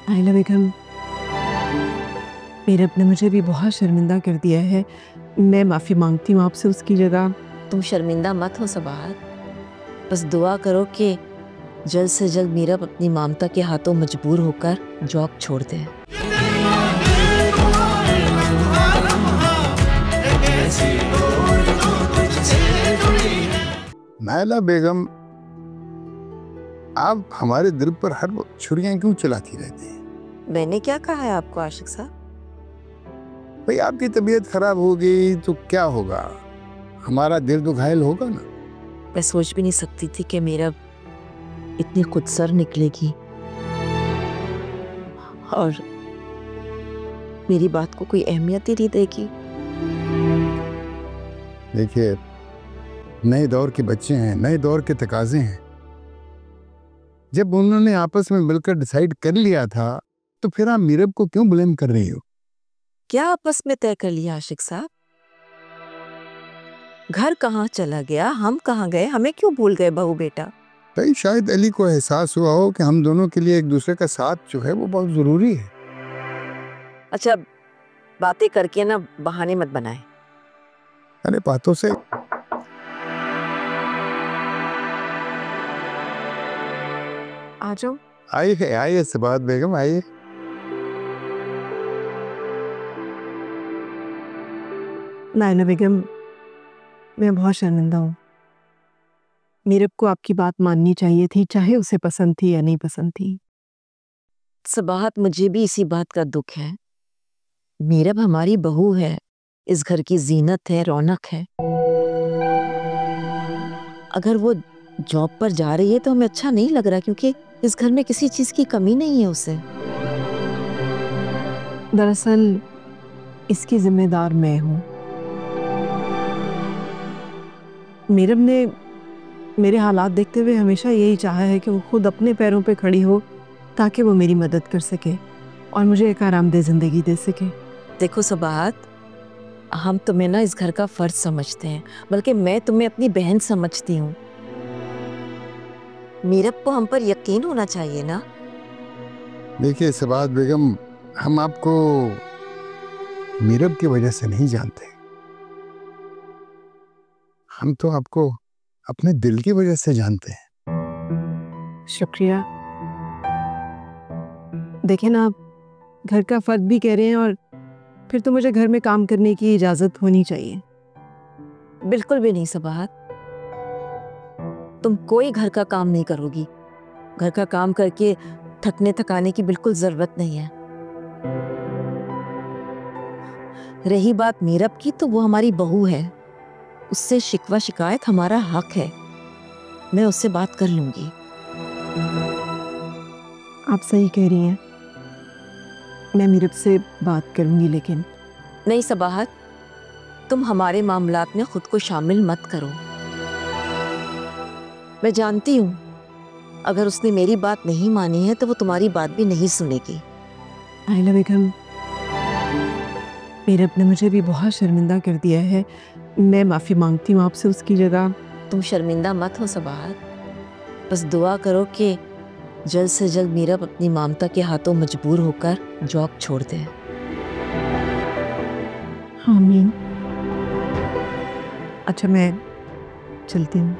आइला बेगम, मीरब ने मुझे भी बहुत शर्मिंदा कर दिया है। मैं माफ़ी मांगती हूँ आपसे उसकी जगह। तुम शर्मिंदा मत हो सबाहत, बस दुआ करो कि जल्द से जल्द मीरब अपनी ममता के हाथों मजबूर होकर जॉब छोड़ दे। नायला बेगम, आप हमारे दिल पर हर वक्त छुरियां क्यों चलाती रहती हैं? मैंने क्या कहा है आपको आशिक साहब? भाई आपकी तबीयत खराब हो गई तो क्या होगा, हमारा दिल तो घायल होगा ना। मैं सोच भी नहीं सकती थी कि मीरब इतनी खुदसर निकलेगी और मेरी बात को कोई अहमियत ही नहीं देगी। देखिए, नए दौर के बच्चे हैं, नए दौर के तकाजे हैं। जब उन्होंने आपस में मिलकर डिसाइड कर लिया था तो फिर आप मीरब को क्यों ब्लेम कर रही हो? क्या आपस में तय कर लिया आशिक साहब? घर कहाँ चला गया, हम कहाँ गए, हमें क्यों भूल गए बहू बेटा? भाई शायद अली को एहसास हुआ हो कि हम दोनों के लिए एक दूसरे का साथ जो है वो बहुत जरूरी है। अच्छा, बातें करके ना बहाने मत बनाए। अरे बातों से आ जाओ। आइए सबात बेगम, आइए। नायला बेगम, मैं बहुत शर्मिंदा हूँ। मीरब को आपकी बात माननी चाहिए थी, चाहे उसे पसंद थी या नहीं पसंद थी। सबाहत, मुझे भी इसी बात का दुख है। मीरब हमारी बहू है, इस घर की जीनत है, रौनक है। अगर वो जॉब पर जा रही है तो हमें अच्छा नहीं लग रहा, क्योंकि इस घर में किसी चीज की कमी नहीं है उसे। दरअसल इसकी जिम्मेदार मैं हूँ। मीरब ने मेरे हालात देखते हुए हमेशा यही चाहा है कि वो खुद अपने पैरों पे खड़ी हो, ताकि वो मेरी मदद कर सके और मुझे एक आरामदेह जिंदगी दे सके। देखो सबाहत, हम तुम्हें ना इस घर का फर्ज समझते हैं, बल्कि मैं तुम्हें अपनी बहन समझती हूँ। मीरब को हम पर यकीन होना चाहिए ना। देखिए सबात बेगम, हम आपको मीरब की वजह से नहीं जानते, हम तो आपको अपने दिल की वजह से जानते हैं। शुक्रिया। देखें ना, आप घर का फर्ज भी कह रहे हैं और फिर तो मुझे घर में काम करने की इजाजत होनी चाहिए। बिल्कुल भी नहीं सबाहत, तुम कोई घर का काम नहीं करोगी। घर का काम करके थकने थकाने की बिल्कुल जरूरत नहीं है। रही बात मीरब की, तो वो हमारी बहू है, उससे शिकवा शिकायत हमारा हक है। मैं उससे बात कर लूंगी। आप सही कह रही हैं, मैं मीरब से बात करूंगी, लेकिन नहीं सबाहत, तुम हमारे मामलात में खुद को शामिल मत करो। मैं जानती हूं, अगर उसने मेरी बात नहीं मानी है तो वो तुम्हारी बात भी नहीं सुनेगी। आइला बेगम, मीरब ने मुझे भी बहुत शर्मिंदा कर दिया है। मैं माफ़ी मांगती हूँ आपसे उसकी जगह। तुम शर्मिंदा मत हो सबाहत, बस दुआ करो कि जल्द से जल्द मीरब अपनी ममता के हाथों मजबूर होकर जॉब छोड़ दे। आमीन। अच्छा, मैं चलती हूँ।